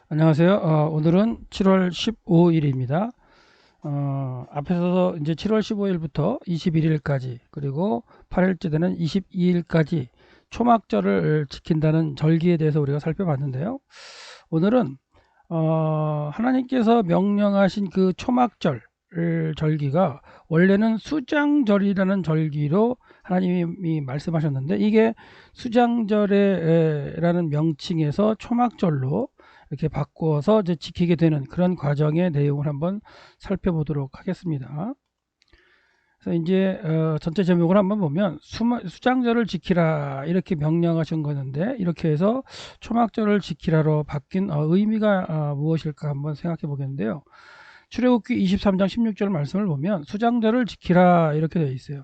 안녕하세요. 오늘은 7월 15일입니다. 앞에서 이제 7월 15일부터 21일까지 그리고 8일째 되는 22일까지 초막절을 지킨다는 절기에 대해서 우리가 살펴봤는데요. 오늘은 하나님께서 명령하신 그 초막절 절기가 원래는 수장절이라는 절기로 하나님이 말씀하셨는데, 이게 수장절이라는 명칭에서 초막절로 이렇게 바꾸어서 이제 지키게 되는 그런 과정의 내용을 한번 살펴보도록 하겠습니다. 그래서 이제 전체 제목을 한번 보면 수장절을 지키라 이렇게 명령하신 거는데, 이렇게 해서 초막절을 지키라로 바뀐 의미가 무엇일까 한번 생각해 보겠는데요. 출애굽기 23장 16절 말씀을 보면 수장절을 지키라 이렇게 되어 있어요.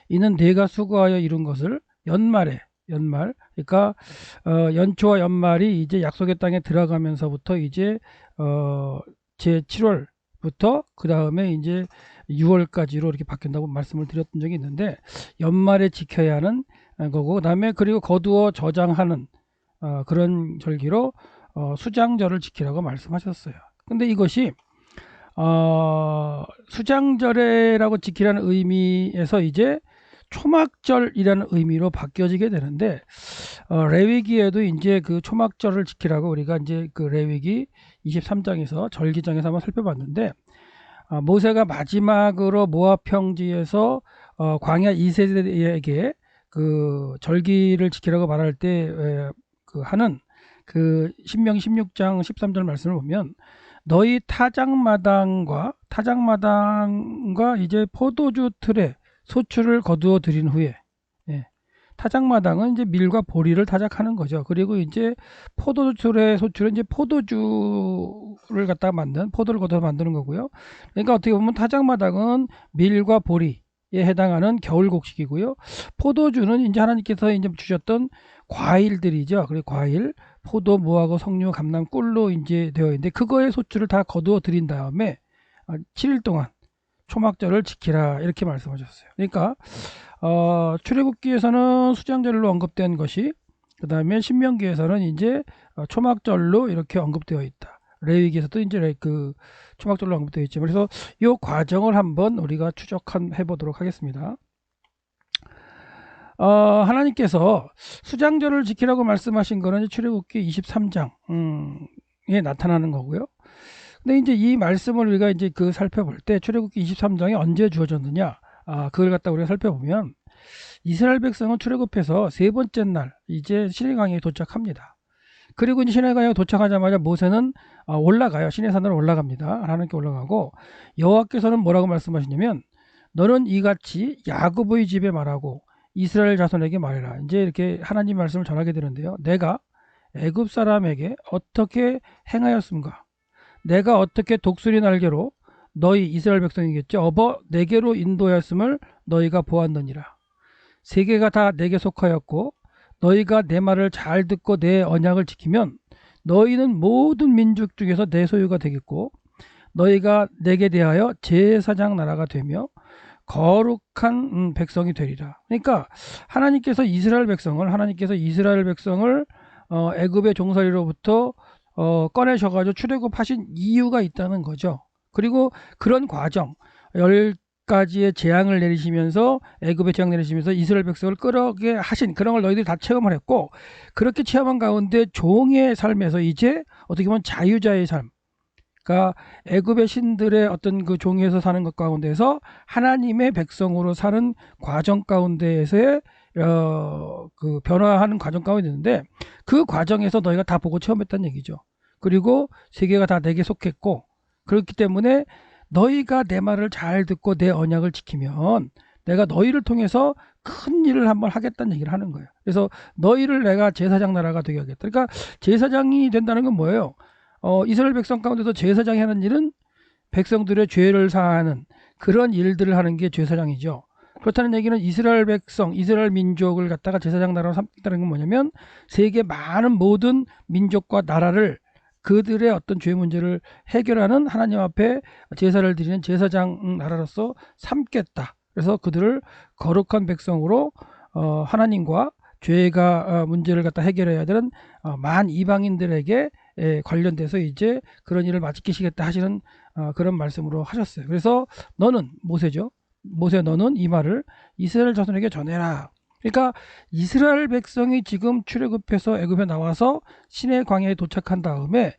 이는 네가 수고하여 이룬 것을 연말, 그러니까 연초와 연말이 이제 약속의 땅에 들어가면서부터 이제 제 7월부터 그 다음에 이제 6월까지로 이렇게 바뀐다고 말씀을 드렸던 적이 있는데, 연말에 지켜야 하는 거고, 그 다음에 그리고 거두어 저장하는 그런 절기로 수장절을 지키라고 말씀하셨어요. 근데 이것이 수장절에라고 지키라는 의미에서 이제 초막절이라는 의미로 바뀌어지게 되는데, 레위기에도 이제 그 초막절을 지키라고 우리가 이제 그 레위기 23장에서 절기장에서 한번 살펴봤는데, 모세가 마지막으로 모압 평지에서 광야 2세대에게 그 절기를 지키라고 말할 때 그 하는 그 신명기 16장 13절 말씀을 보면, 너희 타작마당과 이제 포도주 틀에 소출을 거두어 들인 후에, 예, 타작마당은 이제 밀과 보리를 타작하는 거죠. 그리고 이제 포도주 틀의 소출은 이제 포도주를 갖다가 포도를 거둬서 만드는 거고요. 그러니까 어떻게 보면 타작마당은 밀과 보리에 해당하는 겨울 곡식이고요. 포도주는 이제 하나님께서 이제 주셨던 과일들이죠. 그리고 과일, 포도, 무화과, 석류, 감람, 꿀로 이제 되어 있는데, 그거의 소출을 다 거두어 들인 다음에 7일 동안 초막절을 지키라 이렇게 말씀하셨어요. 그러니까 출애굽기에서는 수장절로 언급된 것이, 그 다음에 신명기에서는 이제 초막절로 이렇게 언급되어 있다. 레위기에서도 이제 그 초막절로 언급되어 있지만, 그래서 이 과정을 한번 우리가 추적해 보도록 하겠습니다. 하나님께서 수장절을 지키라고 말씀하신 거는 출애굽기 23장에 나타나는 거고요. 근데 이제 이 말씀을 우리가 이제 그 살펴볼 때 출애굽기 23장이 언제 주어졌느냐, 그걸 갖다 우리가 살펴보면, 이스라엘 백성은 출애굽해서 세 번째 날 이제 시내강에 도착합니다. 그리고 이제 시내강에 도착하자마자 모세는 올라가요. 시내산으로 올라갑니다. 하나님께 올라가고, 여호와께서는 뭐라고 말씀하시냐면, 너는 이같이 야곱의 집에 말하고 이스라엘 자손에게 말해라. 이제 이렇게 하나님 말씀을 전하게 되는데요. 내가 애굽 사람에게 어떻게 행하였음가? 내가 어떻게 독수리 날개로 너희 이스라엘 백성이겠죠, 업어 내게로 인도하였음을 너희가 보았느니라. 세계가 다 내게 속하였고, 너희가 내 말을 잘 듣고 내 언약을 지키면 너희는 모든 민족 중에서 내 소유가 되겠고, 너희가 내게 대하여 제사장 나라가 되며 거룩한 백성이 되리라. 그러니까 하나님께서 이스라엘 백성을 애굽의 종살이로부터 꺼내셔가지고 출애굽하신 이유가 있다는 거죠. 그리고 그런 과정, 10가지의 재앙을 내리시면서, 애굽의 재앙 내리시면서 이스라엘 백성을 끌어게 하신 그런 걸 너희들이 다 체험을 했고, 그렇게 체험한 가운데 종의 삶에서 이제 어떻게 보면 자유자의 삶, 그러니까 애굽의 신들의 어떤 그 종에서 사는 것 가운데서 하나님의 백성으로 사는 과정 가운데에서의 그 변화하는 과정 가운데 있는데, 그 과정에서 너희가 다 보고 체험했다는 얘기죠. 그리고 세계가 다 내게 속했고, 그렇기 때문에 너희가 내 말을 잘 듣고 내 언약을 지키면 내가 너희를 통해서 큰 일을 한번 하겠다는 얘기를 하는 거예요. 그래서 너희를 내가 제사장 나라가 되게 하겠다. 그러니까 제사장이 된다는 건 뭐예요? 이스라엘 백성 가운데서 제사장이 하는 일은 백성들의 죄를 사하는 그런 일들을 하는 게 제사장이죠. 그렇다는 얘기는 이스라엘 백성, 이스라엘 민족을 갖다가 제사장 나라로 삼겠다는 건 뭐냐면, 세계 많은 모든 민족과 나라를, 그들의 어떤 죄 문제를 해결하는, 하나님 앞에 제사를 드리는 제사장 나라로서 삼겠다. 그래서 그들을 거룩한 백성으로 하나님과 죄가 문제를 갖다 해결해야 되는 만 이방인들에게 관련돼서 이제 그런 일을 맡기시겠다 하시는 그런 말씀으로 하셨어요. 그래서 너는 모세죠. 모세 너는 이 말을 이스라엘 자손에게 전해라. 그러니까 이스라엘 백성이 지금 출애굽해서 애굽에 나와서 시내 광야에 도착한 다음에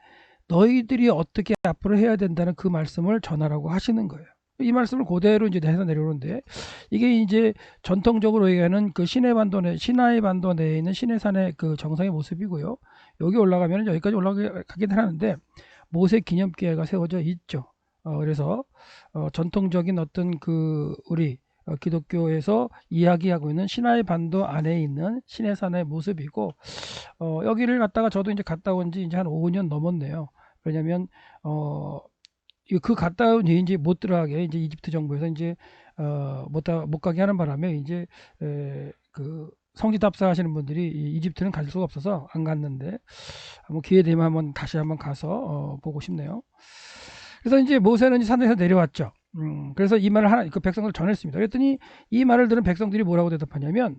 너희들이 어떻게 앞으로 해야 된다는 그 말씀을 전하라고 하시는 거예요. 이 말씀을 그대로 이제 해서 내려오는데 이게 이제 전통적으로 얘기하는 그 시나이 반도 내에 있는 시내산의 그 정상의 모습이고요. 여기 올라가면 여기까지 올라가긴 하는데 모세 기념궤가 세워져 있죠. 그래서 전통적인 어떤 그 우리 기독교에서 이야기하고 있는 시나이 반도 안에 있는 시내산의 모습이고 여기를 갔다가 저도 이제 갔다 온 지 이제 한 5년 넘었네요. 왜냐면 그 갔다 온 이제 못 들어가게 이제 이집트 정부에서 이제 못 가게 하는 바람에 이제 그 성지 답사하시는 분들이 이집트는 갈 수가 없어서 안 갔는데 뭐 기회 되면 한번 다시 한번 가서 보고 싶네요. 그래서 이제 모세는 산에서 내려왔죠. 그래서 이 말을 그 백성들 전했습니다. 그랬더니 이 말을 들은 백성들이 뭐라고 대답하냐면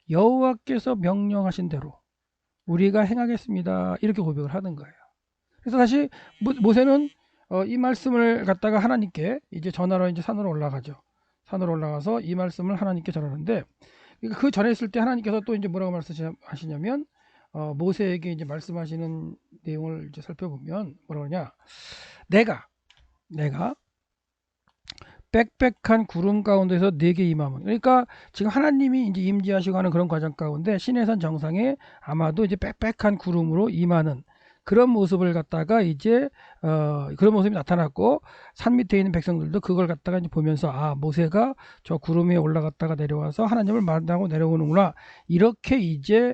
여호와께서 명령하신 대로 우리가 행하겠습니다. 이렇게 고백을 하는 거예요. 그래서 다시 모세는 이 말씀을 갖다가 하나님께 이제 전하러 이제 산으로 올라가죠. 산으로 올라가서 이 말씀을 하나님께 전하는데 그 전했을 때 하나님께서 또 이제 뭐라고 말씀하시냐면 모세에게 이제 말씀하시는 내용을 이제 살펴보면 뭐라고 하냐? 내가 빽빽한 구름 가운데서 내게 임함은, 그러니까 지금 하나님이 이제 임재하시고 하는 그런 과정 가운데 시내산 정상에 아마도 이제 빽빽한 구름으로 임하는 그런 모습을 갖다가 이제 그런 모습이 나타났고 산 밑에 있는 백성들도 그걸 갖다가 이제 보면서 모세가 저 구름 위에 올라갔다가 내려와서 하나님을 만나고 내려오는구나, 이렇게 이제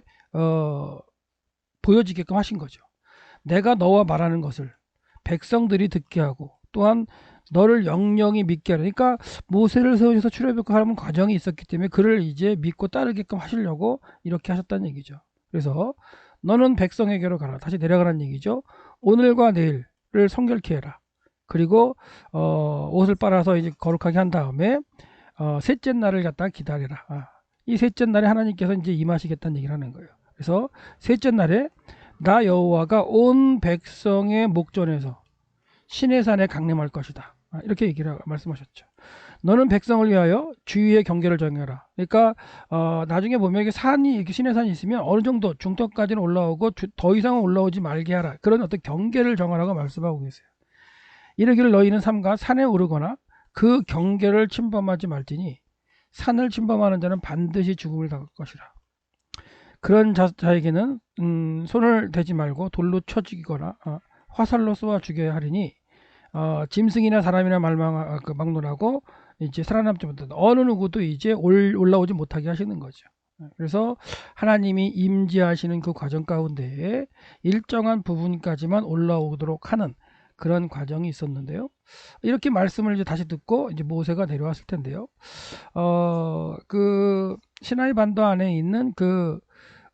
보여지게끔 하신 거죠. 내가 너와 말하는 것을 백성들이 듣게 하고 또한 너를 영영이 믿게 하라. 그러니까 모세를 세우셔서 출애굽하는 과정이 있었기 때문에 그를 이제 믿고 따르게끔 하시려고 이렇게 하셨다는 얘기죠. 그래서 너는 백성에게로 가라. 다시 내려가라는 얘기죠. 오늘과 내일을 성결케 해라. 그리고 옷을 빨아서 이제 거룩하게 한 다음에 셋째 날을 갖다가 기다리라. 이 셋째 날에 하나님께서 이제 임하시겠다는 얘기를 하는 거예요. 그래서 셋째 날에 나 여호와가 온 백성의 목전에서 시내산에 강림할 것이다. 이렇게 얘기를 말씀하셨죠. 너는 백성을 위하여 주위의 경계를 정해라. 그러니까 나중에 보면 이게 산이 이렇게 시내산이 있으면 어느 정도 중턱까지는 올라오고 더 이상은 올라오지 말게 하라. 그런 어떤 경계를 정하라고 말씀하고 계세요. 이르기를 너희는 삼가 산에 오르거나 그 경계를 침범하지 말지니 산을 침범하는 자는 반드시 죽음을 당할 것이라. 그런 자에게는 손을 대지 말고 돌로 쳐 죽이거나 화살로 쏘아 죽여야 하리니 짐승이나 사람이나 막론하고 이제 살아남지 못한다. 어느 누구도 이제 올라오지 못하게 하시는 거죠. 그래서 하나님이 임재하시는 그 과정 가운데에 일정한 부분까지만 올라오도록 하는 그런 과정이 있었는데요. 이렇게 말씀을 이제 다시 듣고 이제 모세가 내려왔을 텐데요. 그 시나이 반도 안에 있는 그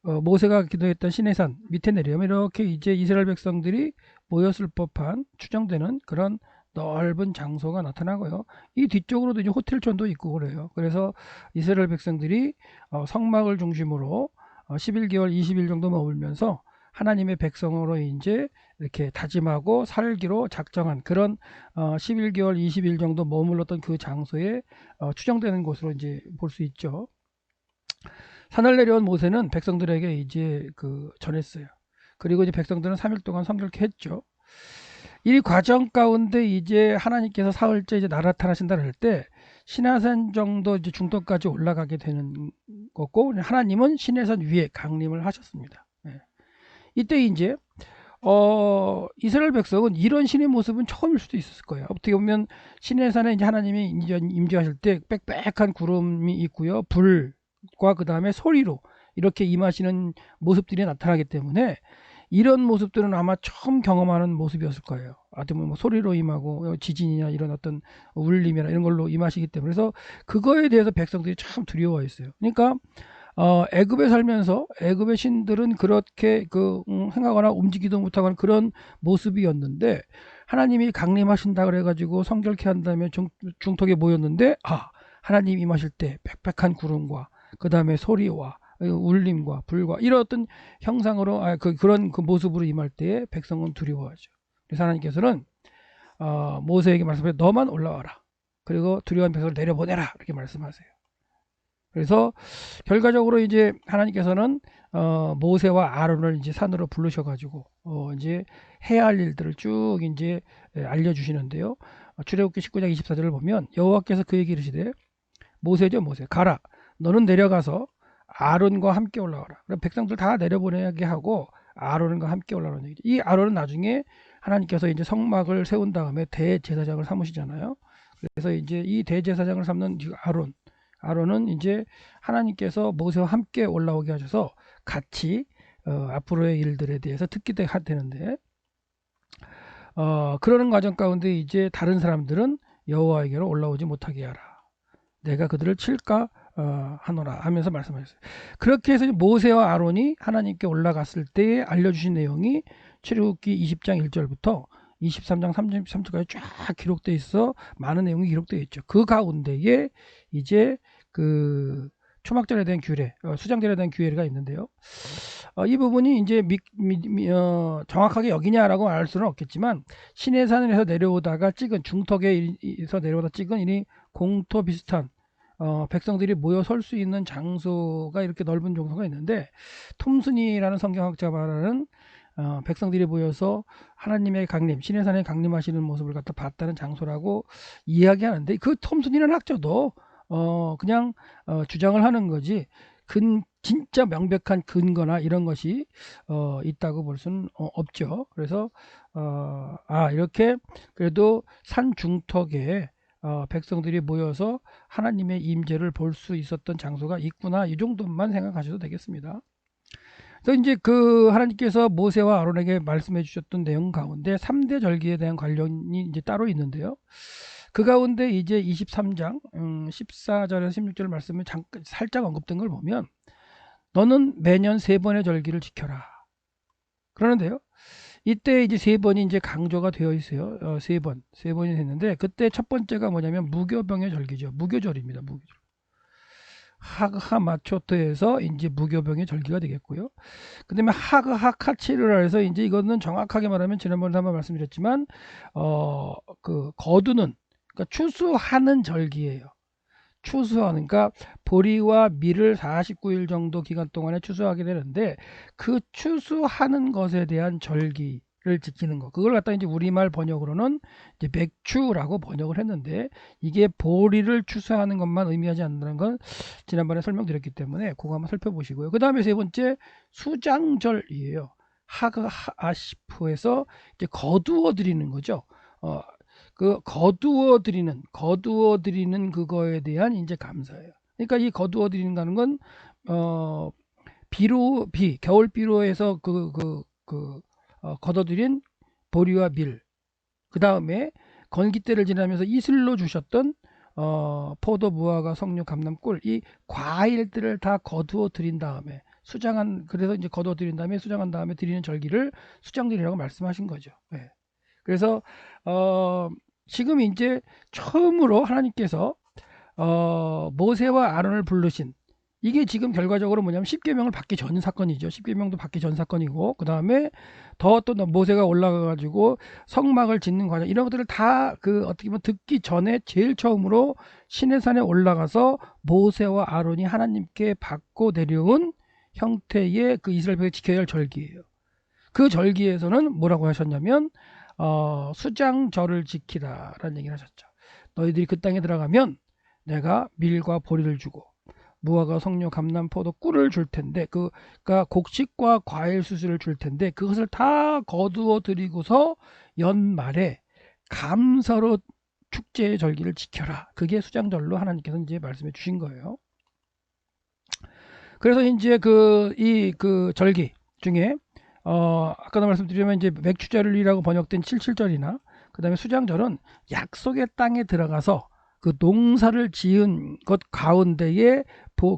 모세가 기도했던 시내산 밑에 내려오면 이렇게 이제 이스라엘 백성들이 모였을 법한 추정되는 그런 넓은 장소가 나타나고요. 이 뒤쪽으로도 이제 호텔촌도 있고 그래요. 그래서 이스라엘 백성들이 성막을 중심으로 11개월 20일 정도 머물면서 하나님의 백성으로 이제 이렇게 다짐하고 살기로 작정한 그런 11개월 20일 정도 머물렀던 그 장소에 추정되는 곳으로 이제 볼 수 있죠. 산을 내려온 모세는 백성들에게 이제 전했어요. 그리고 이제 백성들은 3일 동안 성결케 했죠. 이 과정 가운데 이제 하나님께서 사흘째 이제 나타나신다 할 때 시내산 정도 이제 중턱까지 올라가게 되는 거고, 하나님은 시내산 위에 강림을 하셨습니다. 이때 이제 이스라엘 백성은 이런 신의 모습은 처음일 수도 있었을 거예요. 어떻게 보면 시내산에 이제 하나님이 임재하실 때 빽빽한 구름이 있고요, 불과 그 다음에 소리로 이렇게 임하시는 모습들이 나타나기 때문에 이런 모습들은 아마 처음 경험하는 모습이었을 거예요. 아니면 뭐 소리로 임하고 지진이나 이런 어떤 울림이나 이런 걸로 임하시기 때문에, 그래서 그거에 대해서 백성들이 참 두려워했어요. 그러니까 애굽에 살면서 애굽의 신들은 그렇게 행하거나 움직이도 못하거나 그런 모습이었는데 하나님이 강림하신다 그래가지고 성결케 한다면 중턱에 모였는데 하나님 임하실 때 빽빽한 구름과 그 다음에 소리와 울림과 불과 이런 어떤 형상으로 그런 그 모습으로 임할 때에 백성은 두려워하죠. 그래서 하나님께서는 모세에게 말씀하세요. 너만 올라와라. 그리고 두려운 백성을 내려보내라. 이렇게 말씀하세요. 그래서 결과적으로 이제 하나님께서는 모세와 아론을 이제 산으로 부르셔가지고 이제 해야 할 일들을 쭉 이제 알려주시는데요. 출애굽기 19장 24절을 보면 여호와께서 그에게 이르시되 모세죠, 모세 가라. 너는 내려가서 아론과 함께 올라와라. 그럼 백성들 다 내려보내게 하고 아론과 함께 올라오는 얘기죠. 이 아론은 나중에 하나님께서 이제 성막을 세운 다음에 대제사장을 삼으시잖아요. 그래서 이제 이 대제사장을 삼는 아론은 이제 하나님께서 모세와 함께 올라오게 하셔서 같이 앞으로의 일들에 대해서 듣게 되는데 그러는 과정 가운데 이제 다른 사람들은 여호와에게로 올라오지 못하게 하라. 내가 그들을 칠까 하노라 하면서 말씀하셨어요. 그렇게 해서 모세와 아론이 하나님께 올라갔을 때 알려주신 내용이 출애굽기 20장 1절부터 23장 33절까지 쫙 기록되어 있어 많은 내용이 기록되어 있죠. 그 가운데에 이제 그 초막절에 대한 규례, 수장절에 대한 규례가 있는데요. 이 부분이 이제 정확하게 여기냐라고 알 수는 없겠지만 시내산에서 내려오다가 찍은 중턱에서 내려오다 찍은 이 공터 비슷한 백성들이 모여 설 수 있는 장소가 이렇게 넓은 장소가 있는데 톰슨이라는 성경학자가 말하는 백성들이 모여서 하나님의 강림, 시내산에 강림하시는 모습을 갖다 봤다는 장소라고 이야기하는데 그 톰슨이라는 학자도 그냥 주장을 하는 거지 진짜 명백한 근거나 이런 것이 있다고 볼 수는 없죠. 그래서 이렇게 그래도 산 중턱에 백성들이 모여서 하나님의 임재를 볼 수 있었던 장소가 있구나 이 정도만 생각하셔도 되겠습니다. 그래서 이제 그 하나님께서 모세와 아론에게 말씀해 주셨던 내용 가운데 3대 절기에 대한 관련이 이제 따로 있는데요. 그 가운데 이제 23장 14절에서 16절 말씀을 살짝 언급된 걸 보면 너는 매년 3번의 절기를 지켜라. 그러는데요. 이때 이제 3번이 이제 강조가 되어 있어요. 3번이 됐는데 그때 첫 번째가 뭐냐면 무교병의 절기죠. 무교절입니다. 무교절. 하그하마초트에서 이제 무교병의 절기가 되겠고요. 그 다음에 하그하카치르라 해서 이제 이거는 정확하게 말하면 지난번에 한번 말씀드렸지만 그 거두는 그러니까 추수하는 절기예요. 추수하는 그러니까 보리와 밀을 49일 정도 기간 동안에 추수하게 되는데 그 추수하는 것에 대한 절기를 지키는 거 그걸 갖다 이제 우리말 번역으로는 이제 맥추라고 번역을 했는데 이게 보리를 추수하는 것만 의미하지 않는다는 건 지난번에 설명드렸기 때문에 그거 한번 살펴보시고요. 그 다음에 세 번째 수장절이에요. 하그아시프에서 이제 거두어 드리는 거죠. 그 거두어 드리는 그거에 대한 이제 감사예요. 그러니까 이 거두어 드린다는 건 겨울 비로에서 걷어들인 보리와 밀, 그 다음에 건기때를 지나면서 이슬로 주셨던 포도, 무화과, 석류, 감람, 꿀 이 과일들을 다 거두어 드린 다음에 그래서 이제 거두어 드린 다음에 수장한 다음에 드리는 절기를 수장절이라고 말씀하신 거죠. 네. 그래서 지금 이제 처음으로 하나님께서 모세와 아론을 부르신 이게 지금 결과적으로 뭐냐면 10계명을 받기 전 사건이죠. 10계명도 받기 전 사건이고 그 다음에 또 모세가 올라가 가지고 성막을 짓는 과정 이런 것들을 다 어떻게 보면 듣기 전에 제일 처음으로 시내산에 올라가서 모세와 아론이 하나님께 받고 내려온 형태의 그 이스라엘 백성이 지켜야 할 절기예요. 그 절기에서는 뭐라고 하셨냐면 수장절을 지키라 라는 얘기를 하셨죠. 너희들이 그 땅에 들어가면 내가 밀과 보리를 주고 무화과, 석류, 감람, 포도, 꿀을 줄 텐데 그러니까 곡식과 과일 수수를 줄 텐데 그것을 다 거두어 드리고서 연말에 감사로 축제의 절기를 지켜라. 그게 수장절로 하나님께서 이제 말씀해 주신 거예요. 그래서 이제 그 절기 중에 아까도 말씀드리면 이제 맥추절이라고 번역된 77절이나 그 다음에 수장절은 약속의 땅에 들어가서 그 농사를 지은 것 가운데에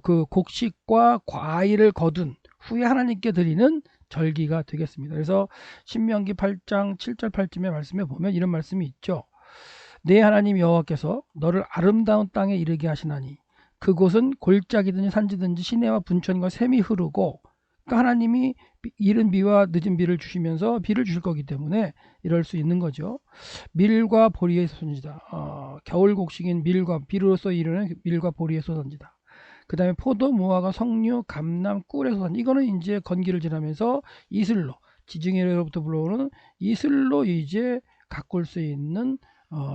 그 곡식과 과일을 거둔 후에 하나님께 드리는 절기가 되겠습니다. 그래서 신명기 8장 7절 8절의 말씀에 보면 이런 말씀이 있죠. 내 하나님 여호와께서 너를 아름다운 땅에 이르게 하시나니 그곳은 골짜기든지 산지든지 시내와 분천과 샘이 흐르고, 그러니까 하나님이 이른 비와 늦은 비를 주시면서 비를 주실 거기 때문에 이럴 수 있는 거죠. 밀과 보리의 소선지다. 겨울 곡식인 밀과 비로소 이르는 밀과 보리의 소선지다. 그 다음에 포도, 무화과, 석류, 감람, 꿀의 소선. 이거는 이제 건기를 지나면서 이슬로, 지중해로부터 불러오는 이슬로 이제 가꿀 수 있는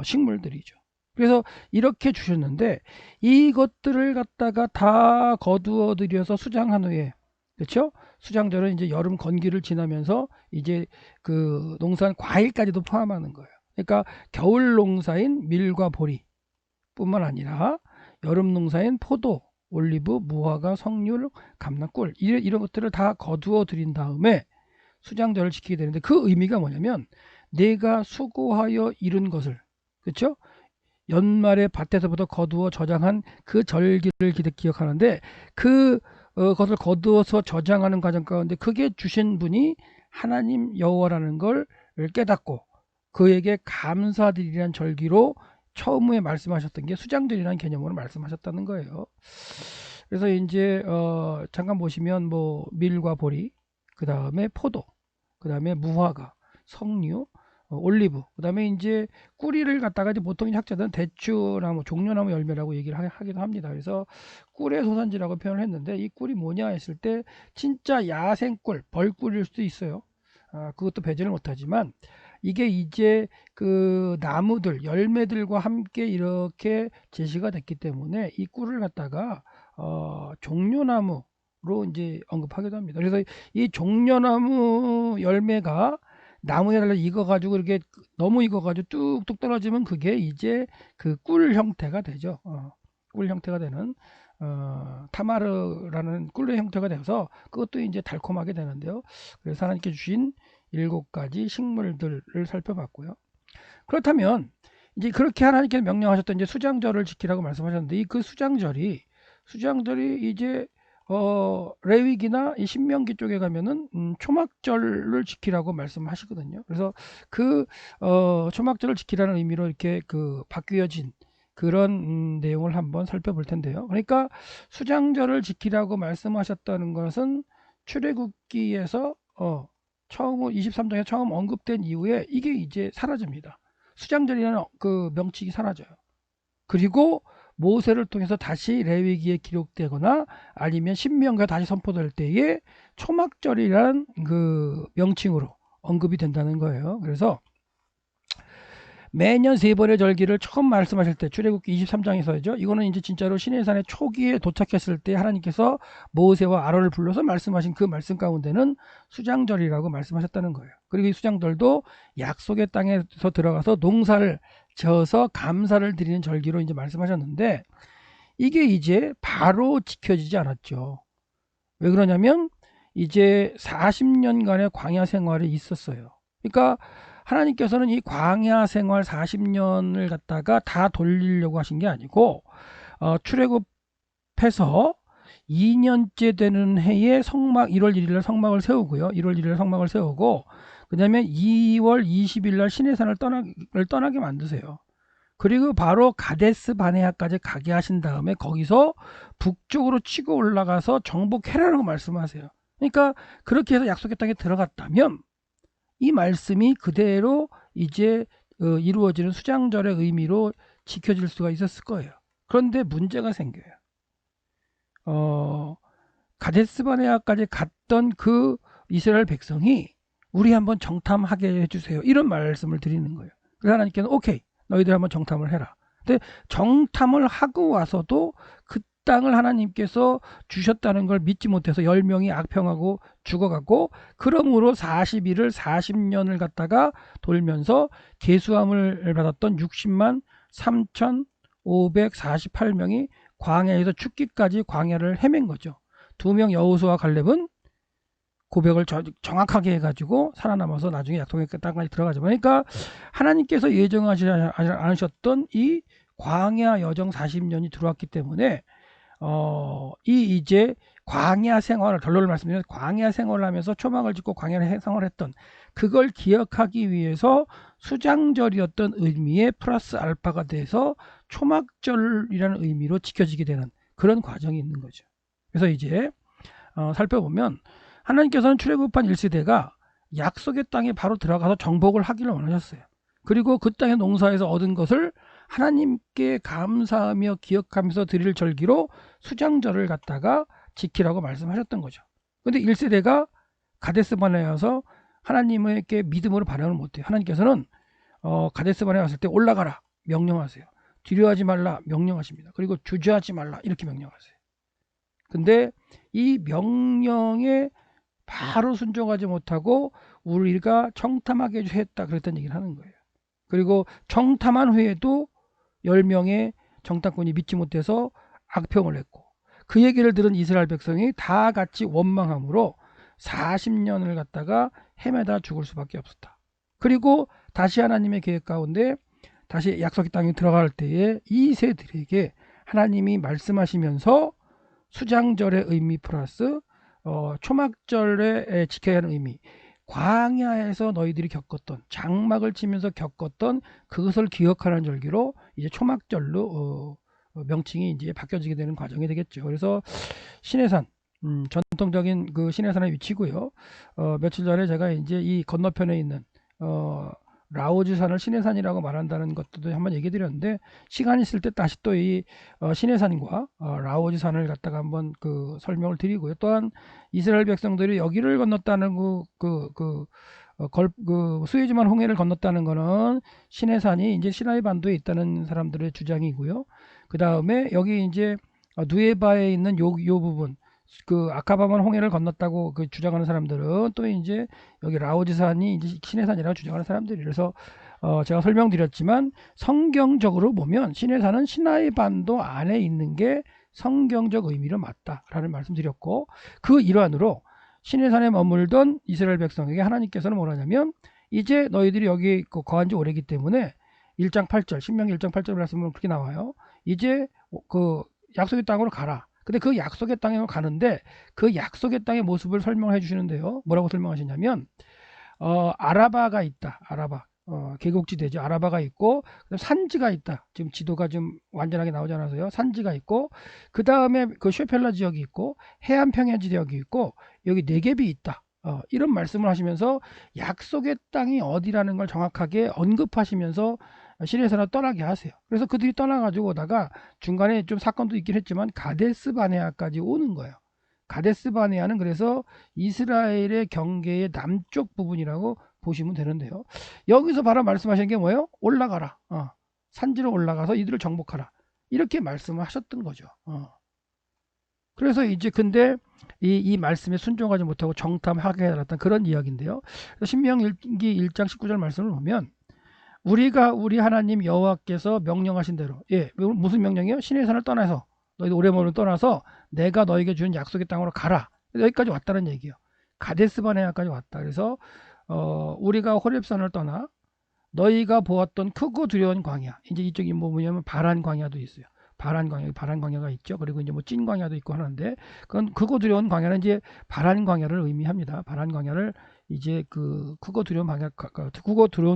식물들이죠. 그래서 이렇게 주셨는데 이것들을 갖다가 다 거두어 들여서 수장한 후에, 그렇죠? 수장절은 이제 여름 건기를 지나면서 이제 그 농산 과일까지도 포함하는 거예요. 그러니까 겨울 농사인 밀과 보리 뿐만 아니라 여름 농사인 포도, 올리브, 무화과, 석류, 감람, 꿀 이런 것들을 다 거두어 들인 다음에 수장절을 지키게 되는데, 그 의미가 뭐냐면 내가 수고하여 이룬 것을, 그렇죠? 연말에 밭에서부터 거두어 저장한 그 절기를 기억하는데, 그 것을 거두어서 저장하는 과정 가운데 그게 주신 분이 하나님 여호와라는 걸 깨닫고 그에게 감사드리라는 절기로 처음에 말씀하셨던 게 수장절이라는 개념으로 말씀하셨다는 거예요. 그래서 이제 잠깐 보시면 뭐 밀과 보리, 그 다음에 포도, 그 다음에 무화과, 석류, 올리브, 그 다음에 이제 꿀이를 갖다가 이제 보통 학자들은 대추나무, 종려나무 열매라고 얘기를 하기도 합니다. 그래서 꿀의 소산지라고 표현을 했는데, 이 꿀이 뭐냐 했을 때 진짜 야생꿀, 벌꿀일 수도 있어요. 그것도 배제를 못하지만 이게 이제 그 나무들, 열매들과 함께 이렇게 제시가 됐기 때문에 이 꿀을 갖다가 종려나무로 이제 언급하기도 합니다. 그래서 이 종려나무 열매가 나무에 달려 익어가지고 이렇게 너무 익어가지고 뚝뚝 떨어지면 그게 이제 그 꿀 형태가 되죠. 꿀 형태가 되는 타마르라는 꿀의 형태가 되어서 그것도 이제 달콤하게 되는데요. 그래서 하나님께 주신 7가지 식물들을 살펴봤고요. 그렇다면 이제 그렇게 하나님께서 명령하셨던 이제 수장절을 지키라고 말씀하셨는데, 이 그 수장절이 이제 레위기나 이 신명기 쪽에 가면은 초막절을 지키라고 말씀하시거든요. 그래서 그 초막절을 지키라는 의미로 이렇게 그 바뀌어진 그런 내용을 한번 살펴볼 텐데요. 그러니까 수장절을 지키라고 말씀하셨다는 것은 출애굽기에서 처음 23장에 처음 언급된 이후에 이게 이제 사라집니다. 수장절이라는 그 명칭이 사라져요. 그리고 모세를 통해서 다시 레위기에 기록되거나 아니면 신명기가 다시 선포될 때에 초막절이라는 그 명칭으로 언급이 된다는 거예요. 그래서 매년 3번의 절기를 처음 말씀하실 때 출애굽기 23장에서죠. 이거는 이제 진짜로 시내산의 초기에 도착했을 때 하나님께서 모세와 아론을 불러서 말씀하신 그 말씀 가운데는 수장절이라고 말씀하셨다는 거예요. 그리고 이 수장절도 약속의 땅에서 들어가서 농사를 져서 감사를 드리는 절기로 이제 말씀하셨는데, 이게 이제 바로 지켜지지 않았죠. 왜 그러냐면 이제 40년간의 광야 생활이 있었어요. 그러니까 하나님께서는 이 광야 생활 40년을 갖다가 다 돌리려고 하신 게 아니고 출애굽해서 2년째 되는 해에 1월 1일날 성막을 세우고요. 1월 1일날 성막을 세우고 그 다음에 2월 20일날 시내산을 떠나게 만드세요. 그리고 바로 가데스 바네아까지 가게 하신 다음에 거기서 북쪽으로 치고 올라가서 정복해라라고 말씀하세요. 그러니까 그렇게 해서 약속의 땅에 들어갔다면 이 말씀이 그대로 이제 이루어지는 수장절의 의미로 지켜질 수가 있었을 거예요. 그런데 문제가 생겨요. 가데스 바네아까지 갔던 그 이스라엘 백성이 우리 한번 정탐하게 해주세요, 이런 말씀을 드리는 거예요. 그래서 하나님께는 오케이, 너희들 한번 정탐을 해라. 근데 정탐을 하고 와서도 그 땅을 하나님께서 주셨다는 걸 믿지 못해서 10명이 악평하고 죽어가고, 그러므로 40일을 40년을 갖다가 돌면서 계수함을 받았던 60만 3,548명이 광야에서 죽기까지 광야를 헤맨 거죠. 2명 여호수아 갈렙은 고백을 정확하게 해가지고 살아남아서 나중에 약속의 땅까지 들어가죠. 그러니까 하나님께서 예정하지 않으셨던 이 광야 여정 40년이 들어왔기 때문에 이제 광야 생활을, 결론을 말씀드리면 광야 생활을 하면서 초막을 짓고 광야를 생활했던 그걸 기억하기 위해서 수장절이었던 의미에 플러스 알파가 돼서 초막절이라는 의미로 지켜지게 되는 그런 과정이 있는 거죠. 그래서 이제 살펴보면 하나님께서는 출애굽한 1세대가 약속의 땅에 바로 들어가서 정복을 하기를 원하셨어요. 그리고 그 땅의 농사에서 얻은 것을 하나님께 감사하며 기억하면서 드릴 절기로 수장절을 갖다가 지키라고 말씀하셨던 거죠. 근데 1세대가 가데스바네에 와서 하나님에게 믿음으로 반응을 못해요. 하나님께서는 가데스바네에 왔을 때 올라가라 명령하세요. 두려워하지 말라 명령하십니다. 그리고 주저하지 말라 이렇게 명령하세요. 근데 이 명령에 바로 순종하지 못하고 우리가 청탐하게 했다 그랬던 얘기를 하는 거예요. 그리고 청탐한 후에도 10명의 정탐꾼이 믿지 못해서 악평을 했고, 그 얘기를 들은 이스라엘 백성이 다 같이 원망함으로 40년을 갖다가 헤매다 죽을 수밖에 없었다. 그리고 다시 하나님의 계획 가운데 다시 약속의 땅에 들어갈 때에 이 세들에게 하나님이 말씀하시면서 수장절의 의미 플러스 초막절에 지켜야 하는 의미, 광야에서 너희들이 겪었던, 장막을 치면서 겪었던 그것을 기억하는 절기로 이제 초막절로 명칭이 이제 바뀌어지게 되는 과정이 되겠죠. 그래서 시내산, 전통적인 그 시내산의 위치고요. 며칠 전에 제가 이제 이 건너편에 있는 라오즈산을 시내산이라고 말한다는 것도 한번 얘기 드렸는데, 시간 있을 때 다시 또 이 시내산과 라오즈산을 갖다가 한번 그 설명을 드리고요. 또한 이스라엘 백성들이 여기를 건넜다는 수에즈만 홍해를 건넜다는 거는 시내산이 이제 시나이 반도에 있다는 사람들의 주장이고요. 그 다음에 여기 이제 누에바에 있는 요 부분, 그 아카바만 홍해를 건넜다고 그 주장하는 사람들은 또 이제 여기 라오즈산이 이제 시내산이라고 주장하는 사람들이, 그래서 제가 설명드렸지만 성경적으로 보면 시내산은 시나이 반도 안에 있는 게 성경적 의미로 맞다라는 말씀드렸고, 그 일환으로 시내산에 머물던 이스라엘 백성에게 하나님께서는 뭐라냐면, 이제 너희들이 여기 거한 지 오래기 때문에 1장 8절 신명기 1장 8절 말씀은 그렇게 나와요. 이제 그 약속의 땅으로 가라. 근데 그 약속의 땅에 가는데 그 약속의 땅의 모습을 설명해 주시는데요. 뭐라고 설명하시냐면 아라바가 있다. 아라바. 계곡지대죠. 아라바가 있고 산지가 있다. 지금 지도가 좀 완전하게 나오지 않아서요. 산지가 있고 그 다음에 그 쉐펠라 지역이 있고 해안 평야 지역이 있고 여기 네겝이 있다. 이런 말씀을 하시면서 약속의 땅이 어디라는 걸 정확하게 언급하시면서 시내산을 떠나게 하세요. 그래서 그들이 떠나가지고 오다가 중간에 좀 사건도 있긴 했지만 가데스 바네아까지 오는 거예요. 가데스 바네아는 그래서 이스라엘의 경계의 남쪽 부분이라고 보시면 되는데요. 여기서 바로 말씀하시는 게 뭐예요? 올라가라. 산지로 올라가서 이들을 정복하라. 이렇게 말씀을 하셨던 거죠. 그래서 이제 근데 이 말씀에 순종하지 못하고 정탐하게 해달았던 그런 이야기인데요. 신명기 1장 19절 말씀을 보면 우리 하나님 여호와께서 명령하신 대로, 무슨 명령이요? 시내산을 떠나서 너희들 오레몬을 떠나서 내가 너에게 준 약속의 땅으로 가라. 여기까지 왔다는 얘기예요. 가데스 바네아까지 왔다. 그래서 우리가 호렙산을 떠나 너희가 보았던 크고 두려운 광야, 이제 이쪽이 뭐냐면 바란 광야도 있어요. 바란 광야가 있죠. 그리고 이제 뭐 찐 광야도 있고 하는데, 그건 크고 두려운 광야는 이제 바란 광야를 의미합니다. 바란 광야를 이제 그 크고 두려운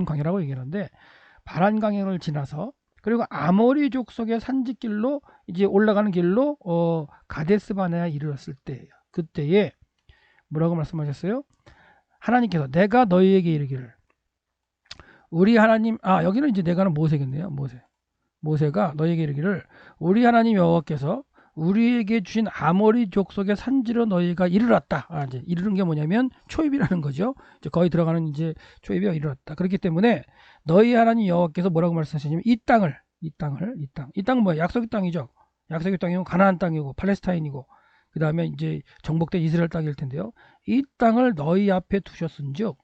광야라고 얘기하는데, 바란 광야를 지나서 그리고 아모리 족속의 산지길로 이제 올라가는 길로 가데스 바네아에 이르렀을 때예요. 그때에 뭐라고 말씀하셨어요? 하나님께서 내가 너희에게 이르기를, 우리 하나님, 여기는 이제 내가는 모세겠네요. 모세가 너희에게 이르기를, 우리 하나님 여호와께서 우리에게 주신 아모리 족속의 산지로 너희가 이르렀다. 이제 이르는 게 뭐냐면 초입이라는 거죠. 이제 거의 들어가는 이제 초입이 이르렀다. 그렇기 때문에 너희 하나님 여호와께서 뭐라고 말씀하시냐면 이 땅은 뭐야? 약속의 땅이죠. 약속의 땅이고 가나안 땅이고 팔레스타인이고 그 다음에 이제 정복된 이스라엘 땅일 텐데요. 이 땅을 너희 앞에 두셨은즉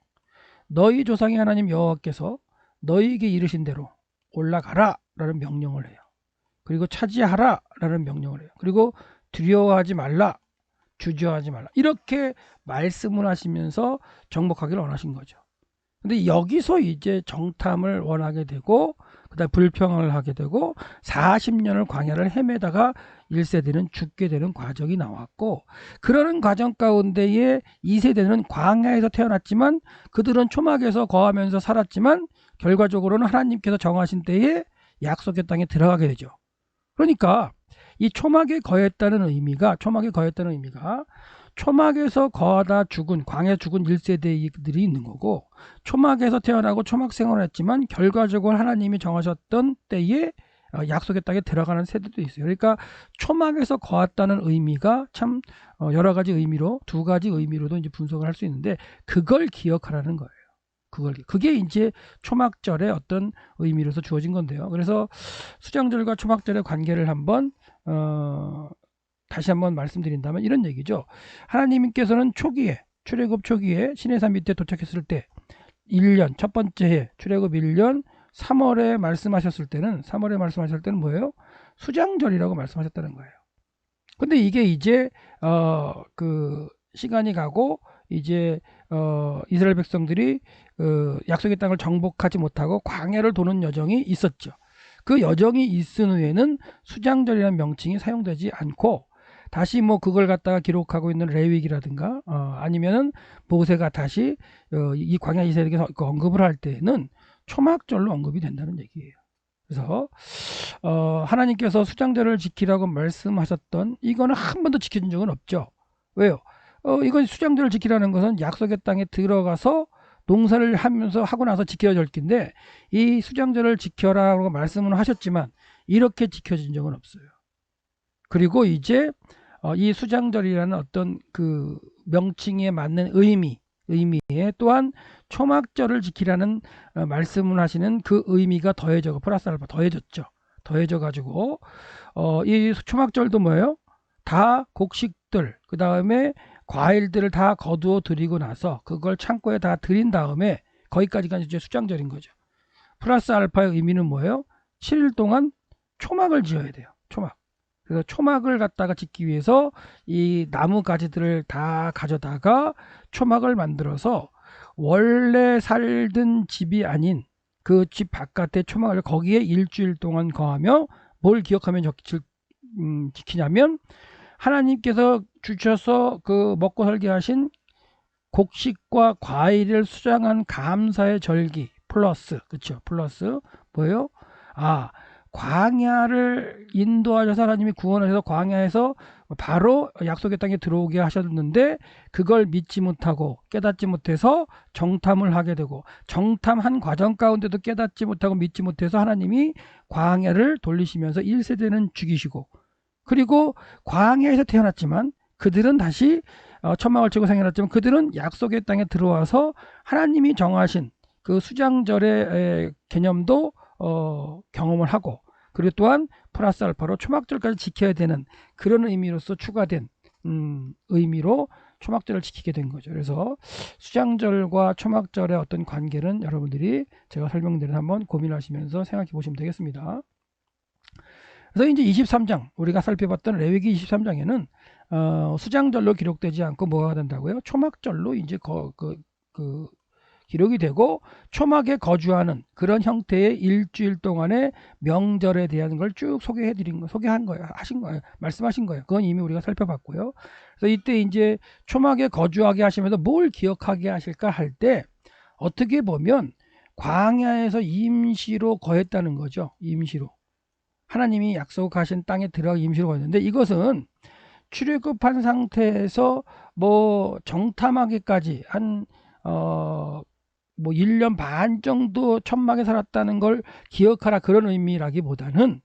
너희 조상의 하나님 여호와께서 너희에게 이르신 대로 올라가라 라는 명령을 해요. 그리고 차지하라 라는 명령을 해요. 그리고 두려워하지 말라, 주저하지 말라, 이렇게 말씀을 하시면서 정복하기를 원하신 거죠. 근데 여기서 이제 정탐을 원하게 되고 그다음 불평을 하게 되고 40년을 광야를 헤매다가 1세대는 죽게 되는 과정이 나왔고, 그러는 과정 가운데에 2세대는 광야에서 태어났지만 그들은 초막에서 거하면서 살았지만 결과적으로는 하나님께서 정하신 때에 약속의 땅에 들어가게 되죠. 그러니까 이 초막에 거했다는 의미가 초막에서 거하다 죽은 광야 죽은 1세대들이 있는 거고, 초막에서 태어나고 초막 생활을 했지만 결과적으로 하나님이 정하셨던 때에 약속의 땅에 들어가는 세대도 있어요. 그러니까 초막에서 거했다는 의미가 참 여러 가지 의미로, 두 가지 의미로도 이제 분석을 할 수 있는데, 그걸 기억하라는 거예요. 그게 이제 초막절의 어떤 의미로서 주어진 건데요. 그래서 수장절과 초막절의 관계를 한번 다시 한번 말씀드린다면 이런 얘기죠. 하나님께서는 초기에, 출애굽 초기에 시내산 밑에 도착했을 때 1년 첫 번째 해 출애굽 1년 3월에 말씀하셨을 때는 뭐예요? 수장절이라고 말씀하셨다는 거예요. 근데 이게 이제 그 시간이 가고 이제 이스라엘 백성들이 약속의 땅을 정복하지 못하고 광야를 도는 여정이 있었죠. 그 여정이 있은 후에는 수장절이라는 명칭이 사용되지 않고, 다시 뭐 그걸 갖다가 기록하고 있는 레위기라든가 아니면은 모세가 다시 이 광야 이스라엘에게 언급을 할 때는 초막절로 언급이 된다는 얘기예요. 그래서 하나님께서 수장절을 지키라고 말씀하셨던 이거는 한 번도 지켜진 적은 없죠. 왜요? 이건 수장절을 지키라는 것은 약속의 땅에 들어가서 농사를 하면서 하고 나서 지켜야 될 긴데, 이 수장절을 지켜라고 말씀은 하셨지만 이렇게 지켜진 적은 없어요. 그리고 이제 이 수장절이라는 어떤 그 명칭에 맞는 의미에 또한 초막절을 지키라는 말씀을 하시는 그 의미가 더해져, 플러스 알파 더해졌죠. 더해져 가지고 이 초막절도 뭐예요? 다 곡식들, 그 다음에 과일들을 다 거두어 드리고 나서 그걸 창고에 다 드린 다음에 거기까지가 이제 수장절인 거죠. 플러스 알파의 의미는 뭐예요? 7일 동안 초막을 지어야 돼요. 초막. 그래서 초막을 갖다가 짓기 위해서 이 나무 가지들을 다 가져다가 초막을 만들어서 원래 살던 집이 아닌 그 집 바깥에 초막을 거기에 일주일 동안 거하며, 뭘 기억하면 지키냐면 하나님께서 주셔서 그 먹고 살게 하신 곡식과 과일을 수장한 감사의 절기 플러스, 그렇죠? 플러스 뭐예요? 광야를 인도하셔서 하나님이 구원하셔서 광야에서 바로 약속의 땅에 들어오게 하셨는데, 그걸 믿지 못하고 깨닫지 못해서 정탐을 하게 되고, 정탐한 과정 가운데도 깨닫지 못하고 믿지 못해서 하나님이 광야를 돌리시면서 1세대는 죽이시고, 그리고 광야에서 태어났지만 그들은 다시 천막을 치고 생활했지만 그들은 약속의 땅에 들어와서 하나님이 정하신 그 수장절의 개념도 경험을 하고, 그리고 또한 플러스 알파로 초막절까지 지켜야 되는 그런 의미로서 추가된 의미로 초막절을 지키게 된 거죠. 그래서 수장절과 초막절의 어떤 관계는 여러분들이 제가 설명드린 한번 고민하시면서 생각해 보시면 되겠습니다. 그래서 이제 23장 우리가 살펴봤던 레위기 23장에는 수장절로 기록되지 않고 뭐가 된다고요? 초막절로 이제 기록이 되고, 초막에 거주하는 그런 형태의 일주일 동안의 명절에 대한 걸 쭉 소개한 거예요. 말씀하신 거예요. 그건 이미 우리가 살펴봤고요. 그래서 이때 이제 초막에 거주하게 하시면서 뭘 기억하게 하실까 할 때, 어떻게 보면 광야에서 임시로 거했다는 거죠. 임시로. 하나님이 약속하신 땅에 들어가 임시로 거했는데, 이것은 출애굽한 상태에서 뭐 정탐하기까지 한 뭐 1년 반 정도 천막에 살았다는 걸 기억하라, 그런 의미라기보다는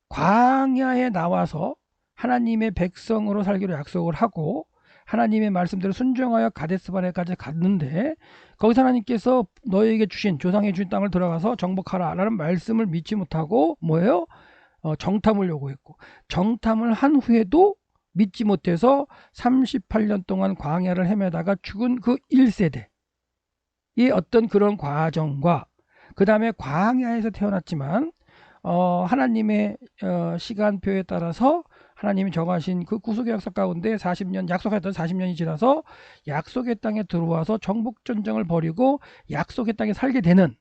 광야에 나와서 하나님의 백성으로 살기로 약속을 하고 하나님의 말씀대로 순종하여 가데스바네까지 갔는데, 거기서 하나님께서 너에게 주신, 조상에 주신 땅을 들어가서 정복하라 라는 말씀을 믿지 못하고 뭐예요? 정탐을 요구했고, 정탐을 한 후에도 믿지 못해서 38년 동안 광야를 헤매다가 죽은 그 1세대의 어떤 그런 과정과, 그 다음에 광야에서 태어났지만 하나님의 시간표에 따라서 하나님이 정하신 그 구속의 약속 가운데 40년, 약속했던 40년이 지나서 약속의 땅에 들어와서 정복전쟁을 벌이고 약속의 땅에 살게 되는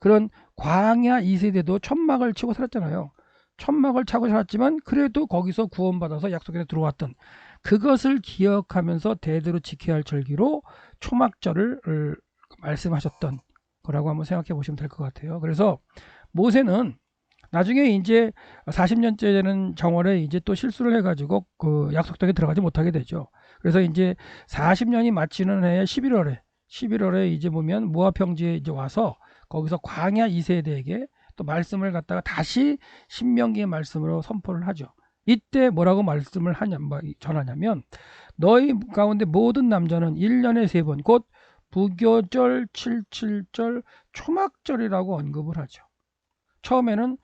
그런 광야 2세대도 천막을 치고 살았잖아요. 천막을 차고 살았지만 그래도 거기서 구원받아서 약속에 들어왔던 그것을 기억하면서 대대로 지켜야 할 절기로 초막절을 말씀하셨던 거라고 한번 생각해 보시면 될 것 같아요. 그래서 모세는 나중에 이제 40년째 되는 정월에 이제 또 실수를 해가지고 그 약속장에 들어가지 못하게 되죠. 그래서 이제 40년이 마치는 해 11월에 이제 보면 모압평지에 이제 와서 거기서 광야 2세대에게 또 말씀을 갖다가 다시 신명기의 말씀으로 선포를 하죠. 이때 뭐라고 말씀을 하냐, 전하냐면 너희 가운데 모든 남자는 1년에 3번 곧 부교절, 칠칠절, 초막절이라고 언급을 하죠. 처음에는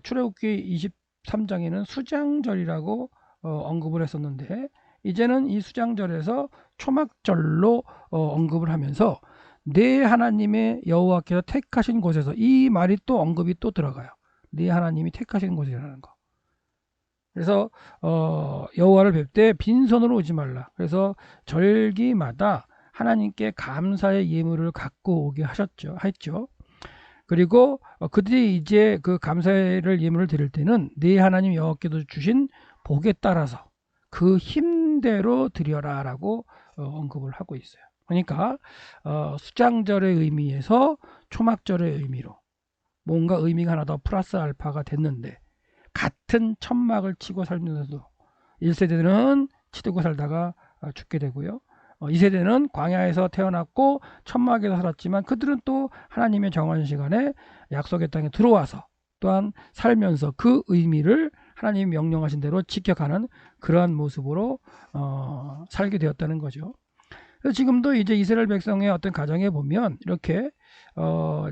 출애굽기 23장에는 수장절이라고 언급을 했었는데 이제는 이 수장절에서 초막절로 언급을 하면서 네 하나님의 여호와께서 택하신 곳에서 이 말이 또 언급이 또 들어가요. 네 하나님이 택하신 곳이라는 거. 그래서 여호와를 뵐 때 빈손으로 오지 말라. 그래서 절기마다 하나님께 감사의 예물을 갖고 오게 했죠. 그리고 그들이 이제 그 감사를 예물을 드릴 때는 네 하나님 여호와께서 주신 복에 따라서 그 힘대로 드려라라고 언급을 하고 있어요. 그러니까 수장절의 의미에서 초막절의 의미로 뭔가 의미가 하나 더 플러스 알파가 됐는데 같은 천막을 치고 살면서도 1세대는 치고 살다가 죽게 되고요. 2세대는 광야에서 태어났고 천막에서 살았지만 그들은 또 하나님의 정한 시간에 약속의 땅에 들어와서 또한 살면서 그 의미를 하나님이 명령하신 대로 지켜가는 그러한 모습으로 살게 되었다는 거죠. 그래서 지금도 이제 이스라엘 백성의 어떤 가정에 보면 이렇게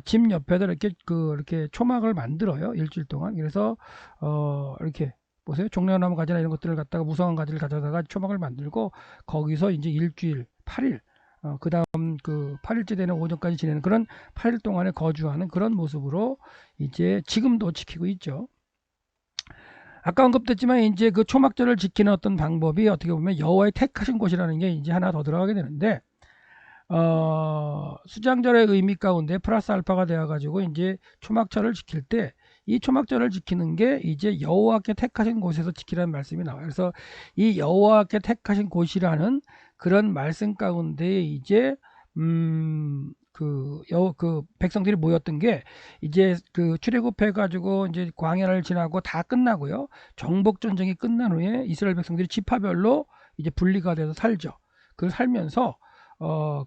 집 옆에다 이렇게 초막을 만들어요. 일주일 동안. 그래서 이렇게 보세요. 종려나무 가지나 이런 것들을 갖다가 무성한 가지를 가져다가 초막을 만들고 거기서 이제 일주일 8일 그 다음 그 8일째 되는 오전까지 지내는 그런 8일 동안에 거주하는 그런 모습으로 이제 지금도 지키고 있죠. 아까 언급됐지만 이제 그 초막절을 지키는 어떤 방법이 어떻게 보면 여호와의 택하신 곳이라는 게 이제 하나 더 들어가게 되는데 수장절의 의미 가운데 플러스 알파가 되어 가지고 이제 초막절을 지킬 때 이 초막절을 지키는 게 이제 여호와께 택하신 곳에서 지키라는 말씀이 나와요. 그래서 이 여호와께 택하신 곳이라는 그런 말씀 가운데 이제 그 백성들이 모였던 게 이제 그 출애굽해 가지고 이제 광야를 지나고 다 끝나고요. 정복 전쟁이 끝난 후에 이스라엘 백성들이 지파별로 이제 분리가 돼서 살죠. 그 살면서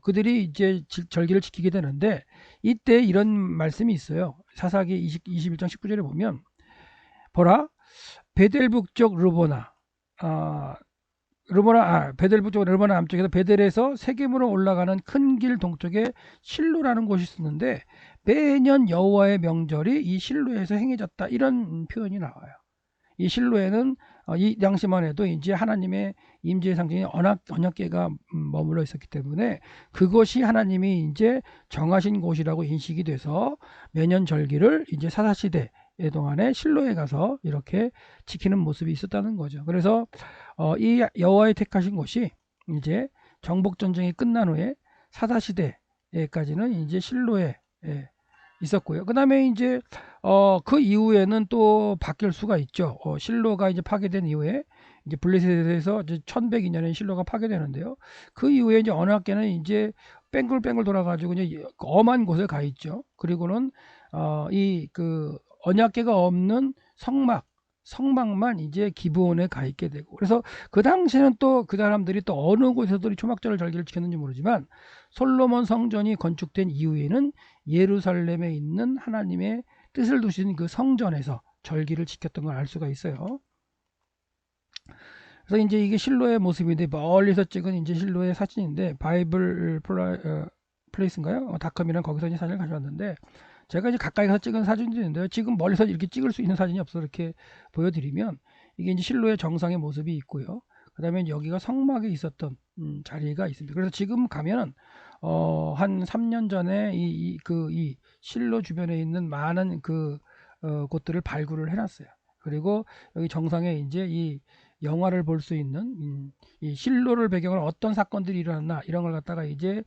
그들이 이제 절기를 지키게 되는데 이때 이런 말씀이 있어요. 사사기 21장 19절에 보면 보라 베델 북쪽 르보나 베델 북쪽 르보나 남쪽에서 베델에서 세겜으로 올라가는 큰 길 동쪽에 실로라는 곳이 있었는데 매년 여호와의 명절이 이 실로에서 행해졌다 이런 표현이 나와요. 이 실로에는 이 당시만 해도 이제 하나님의 임재의 상징이 언약궤가 머물러 있었기 때문에 그것이 하나님이 이제 정하신 곳이라고 인식이 돼서 매년 절기를 이제 사사시대 동안에 실로에 가서 이렇게 지키는 모습이 있었다는 거죠. 그래서 이 여호와의 택하신 곳이 이제 정복 전쟁이 끝난 후에 사사시대까지는 이제 실로에 있었고요. 그 다음에 이제 그 이후에는 또 바뀔 수가 있죠. 실로가 이제 파괴된 이후에 이제 블레셋에서 이제 1102년에 실로가 파괴되는데요. 그 이후에 이제 언약궤는 이제 뺑글뺑글 돌아가지고 이제 엄한 곳에 가 있죠. 그리고는 이 그 언약궤가 없는 성막만 이제 기브온에 가 있게 되고 그래서 그 당시에는 또 그 사람들이 또 어느 곳에서 초막절 절기를 지켰는지 모르지만 솔로몬 성전이 건축된 이후에는 예루살렘에 있는 하나님의 뜻을 두신 그 성전에서 절기를 지켰던 걸 알 수가 있어요. 그래서 이제 이게 실로의 모습인데 멀리서 찍은 이제 실로의 사진인데 바이블 플레이스인가요? 닷컴이랑 거기서 이제 사진을 가져왔는데 제가 이제 가까이 가서 찍은 사진도 있는데요. 지금 멀리서 이렇게 찍을 수 있는 사진이 없어 이렇게 보여드리면 이게 이제 실로의 정상의 모습이 있고요. 그 다음에 여기가 성막에 있었던 자리가 있습니다. 그래서 지금 가면 한 3년 전에 이 실로 주변에 있는 많은 곳들을 발굴을 해놨어요. 그리고 여기 정상에 이제 이 영화를 볼 수 있는 이 실로를 배경으로 어떤 사건들이 일어났나 이런 걸 갖다가 이제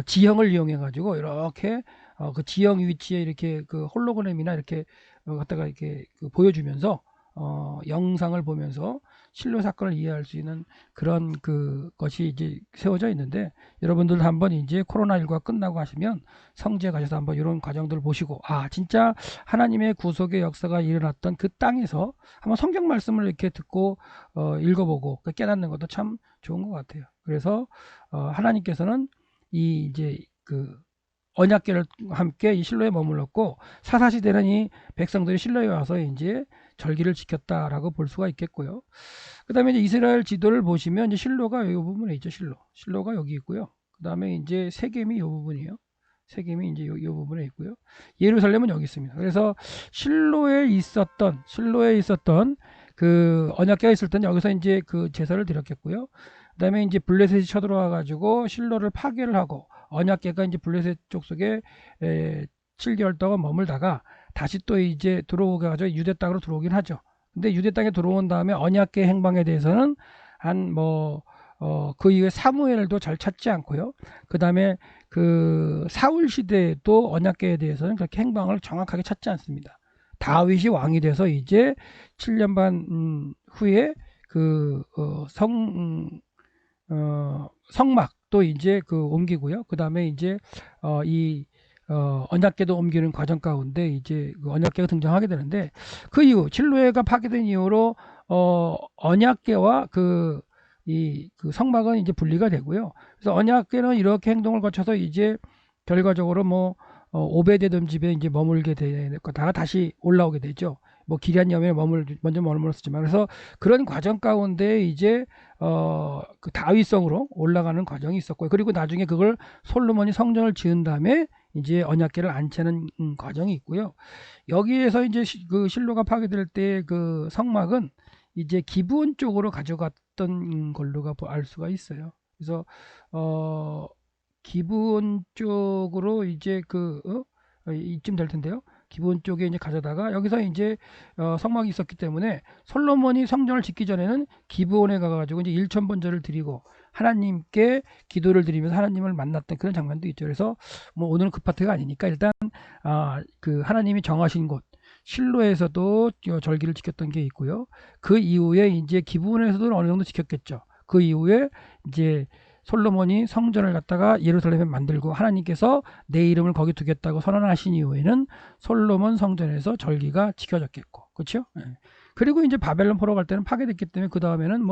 지형을 이용해 가지고 이렇게 그 지형 위치에 이렇게 그 홀로그램이나 이렇게 갖다가 이렇게 보여주면서 영상을 보면서 실로 사건을 이해할 수 있는 그런 것이 이제 세워져 있는데, 여러분들 한번 이제 코로나19가 끝나고 하시면 성지에 가셔서 한번 이런 과정들을 보시고, 진짜 하나님의 구속의 역사가 일어났던 그 땅에서 한번 성경 말씀을 이렇게 듣고 읽어보고 깨닫는 것도 참 좋은 것 같아요. 그래서 하나님께서는 이 이제 언약궤를 함께 이 실로에 머물렀고, 사사시대는 이 백성들이 실로에 와서 이제 절기를 지켰다라고 볼 수가 있겠고요. 그 다음에 이제 이스라엘 지도를 보시면 이제 실로가 이 부분에 있죠. 실로가 여기 있고요. 그 다음에 이제 세겜이 이 부분이에요. 세겜이 이제 이 부분에 있고요. 예루살렘은 여기 있습니다. 그래서 실로에 있었던 그 언약궤가 있을 때는 여기서 이제 그 제사를 드렸겠고요. 그 다음에 이제 블레셋이 쳐들어와 가지고 실로를 파괴를 하고, 언약궤가 이제 블레셋 쪽 속에 7개월 동안 머물다가 다시 또 이제 들어오게 가지고 유대 땅으로 들어오긴 하죠. 근데 유대 땅에 들어온 다음에 언약궤 행방에 대해서는 그 이후에 사무엘도 잘 찾지 않고요. 그 다음에 그 사울 시대에도 언약궤에 대해서는 그렇게 행방을 정확하게 찾지 않습니다. 다윗이 왕이 돼서 이제 7년 반 후에 성막도 이제 옮기고요. 그 다음에 이제 언약궤도 옮기는 과정 가운데 이제 언약궤가 등장하게 되는데, 그 이후 실로회가 파괴된 이후로 언약궤와 성막은 이제 분리가 되고요. 그래서 언약궤는 이렇게 행동을 거쳐서 이제 결과적으로 오베데돔 집에 이제 머물게 되다가 다시 올라오게 되죠. 기럇 먼저 머물렀지만, 그래서 그런 과정 가운데 이제 그 다윗성으로 올라가는 과정이 있었고요. 그리고 나중에 그걸 솔로몬이 성전을 지은 다음에 이제 언약궤를 안치는 과정이 있고요. 여기에서 이제 그 실로가 파괴될 때 그 성막은 이제 기브온 쪽으로 가져갔던 걸로 알 수가 있어요. 그래서 기브온 쪽으로 이제 이쯤 될 텐데요. 기브온 쪽에 이제 가져다가 여기서 이제 성막이 있었기 때문에 솔로몬이 성전을 짓기 전에는 기브온에 가가지고 이제 일천번제를 드리고 하나님께 기도를 드리면서 하나님을 만났던 그런 장면도 있죠. 그래서 오늘은 그 파트가 아니니까 일단 그 하나님이 정하신 곳 실로에서도 절기를 지켰던 게 있고요. 그 이후에 이제 기브온에서도 어느 정도 지켰겠죠. 그 이후에 이제 솔로몬이 성전을 갖다가 예루살렘에 만들고 하나님께서 내 이름을 거기 두겠다고 선언하신 이후에는 솔로몬 성전에서 절기가 지켜졌겠고, 그렇죠? 그리고 이제 바벨론 포로 갈 때는 파괴됐기 때문에 그 다음에는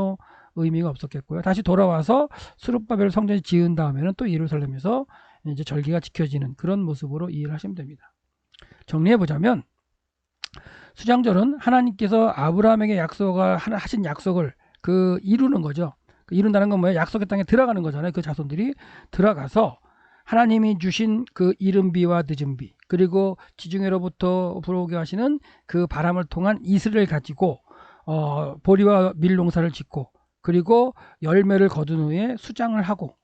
의미가 없었겠고요. 다시 돌아와서 스룹바벨 성전이 지은 다음에는 또 예루살렘에서 이제 절기가 지켜지는 그런 모습으로 이해를 하시면 됩니다. 정리해 보자면, 수장절은 하나님께서 아브라함에게 하신 약속을 이루는 거죠. 이룬다는 건 뭐예요? 약속의 땅에 들어가는 거잖아요. 그 자손들이 들어가서 하나님이 주신 그 이른비와 늦은비, 그리고 지중해로부터 불어오게 하시는 그 바람을 통한 이슬을 가지고 보리와 밀 농사를 짓고, 그리고 열매를 거둔 후에 수장을 하고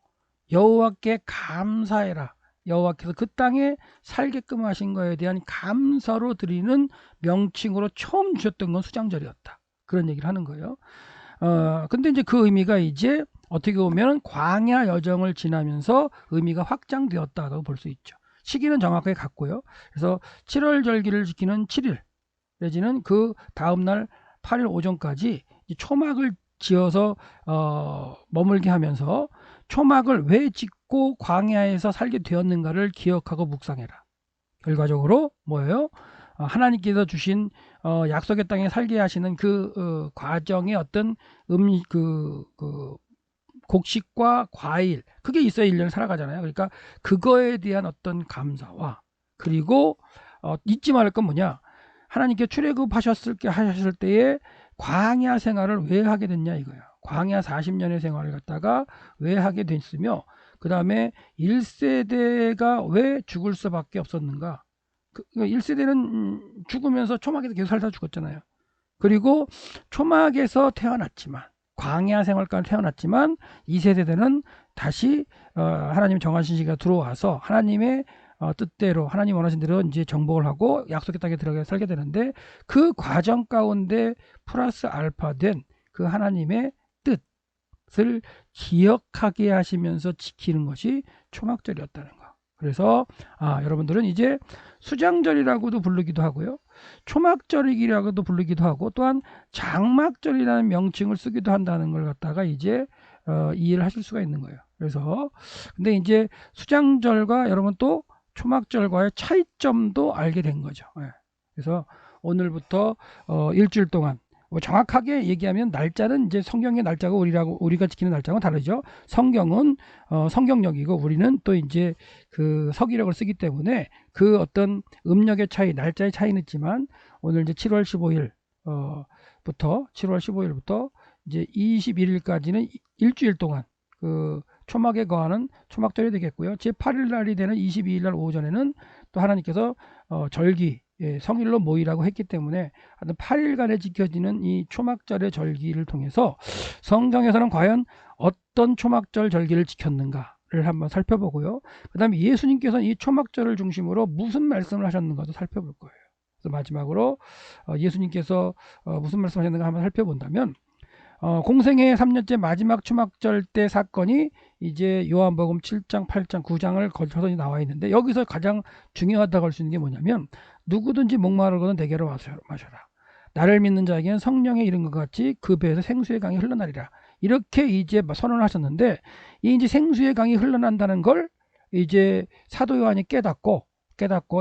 여호와께 감사해라. 여호와께서 그 땅에 살게끔 하신 것에 대한 감사로 드리는 명칭으로 처음 주셨던 건 수장절이었다. 그런 얘기를 하는 거예요. 근데 이제 그 의미가 이제 어떻게 보면 광야 여정을 지나면서 의미가 확장되었다고 볼 수 있죠. 시기는 정확하게 같고요. 그래서 7월 절기를 지키는 7일 내지는 그 다음날 8일 오전까지 초막을 지어서 머물게 하면서 초막을 왜 짓고 광야에서 살게 되었는가를 기억하고 묵상해라. 결과적으로 뭐예요? 하나님께서 주신 약속의 땅에 살게 하시는 그 과정의 어떤 곡식과 과일, 그게 있어야 1년을 살아가잖아요. 그러니까 그거에 대한 어떤 감사와, 그리고 잊지 말을 건 뭐냐, 하나님께 출애굽하셨을 때에 광야 생활을 왜 하게 됐냐 이거야. 광야 40년의 생활을 갖다가 왜 하게 됐으며, 그 다음에 1세대가 왜 죽을 수밖에 없었는가. 1세대는 죽으면서 초막에서 계속 살다 죽었잖아요. 그리고 초막에서 태어났지만, 광야 생활까지 태어났지만 2세대는 다시 하나님 정하신 시기가 들어와서 하나님의 뜻대로, 하나님 원하신 대로 이제 정복을 하고 약속의 땅에 들어가 살게 되는데, 그 과정 가운데 플러스 알파된 그 하나님의 뜻을 기억하게 하시면서 지키는 것이 초막절이었다는 거. 그래서 여러분들은 이제 수장절이라고도 부르기도 하고요. 초막절이라고도 부르기도 하고 또한 장막절이라는 명칭을 쓰기도 한다는 걸 갖다가 이제 이해를 하실 수가 있는 거예요. 그래서 근데 이제 수장절과 여러분 또 초막절과의 차이점도 알게 된 거죠. 예. 그래서 오늘부터 일주일 동안 정확하게 얘기하면 날짜는 이제 성경의 날짜가 우리가 지키는 날짜가 다르죠. 성경은 성경력이고 우리는 또 이제 그 서기력을 쓰기 때문에 그 어떤 음력의 차이, 날짜의 차이는 있지만 오늘 이제 7월 15일 부터 7월 15일부터 이제 21일까지는 일주일 동안 그 초막에 거하는 초막절이 되겠고요. 제8일 날이 되는 22일 날 오전에는 또 하나님께서 절기 성일로 모이라고 했기 때문에 8일간에 지켜지는 이 초막절의 절기를 통해서 성경에서는 과연 어떤 초막절 절기를 지켰는가를 한번 살펴보고요. 그 다음에 예수님께서는 이 초막절을 중심으로 무슨 말씀을 하셨는가도 살펴볼 거예요. 그래서 마지막으로 예수님께서 무슨 말씀하셨는가 한번 살펴본다면 공생의 3년째 마지막 초막절 때 사건이 이제 요한복음 7장, 8장, 9장을 거쳐서 나와 있는데 여기서 가장 중요하다고 할 수 있는 게 뭐냐면 누구든지 목마르거든 내게로 마셔라. 나를 믿는 자에게는 성령에 이른 것 같이 그 배에서 생수의 강이 흘러나리라. 이렇게 이제 선언하셨는데 이 이제 생수의 강이 흘러난다는 걸 이제 사도 요한이 깨닫고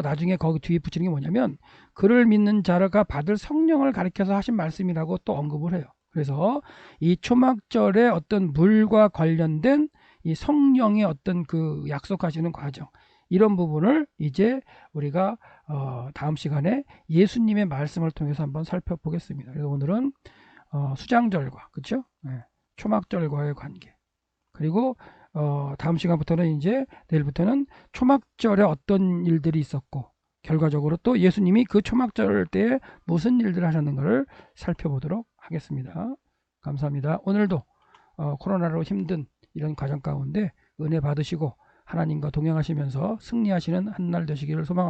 나중에 거기 뒤에 붙이는 게 뭐냐면 그를 믿는 자가 받을 성령을 가리켜서 하신 말씀이라고 또 언급을 해요. 그래서 이 초막절의 어떤 물과 관련된 이 성령의 어떤 그 약속하시는 과정 이런 부분을 이제 우리가 다음 시간에 예수님의 말씀을 통해서 한번 살펴보겠습니다. 그래서 오늘은 수장절과 그렇죠? 네. 초막절과의 관계 그리고 다음 시간부터는 이제 내일부터는 초막절에 어떤 일들이 있었고 결과적으로 또 예수님이 그 초막절 때에 무슨 일들을 하셨는가를 살펴보도록 하겠습니다. 감사합니다. 오늘도 코로나로 힘든 이런 과정 가운데 은혜 받으시고 하나님과 동행하시면서 승리하시는 한 날 되시기를 소망합니다.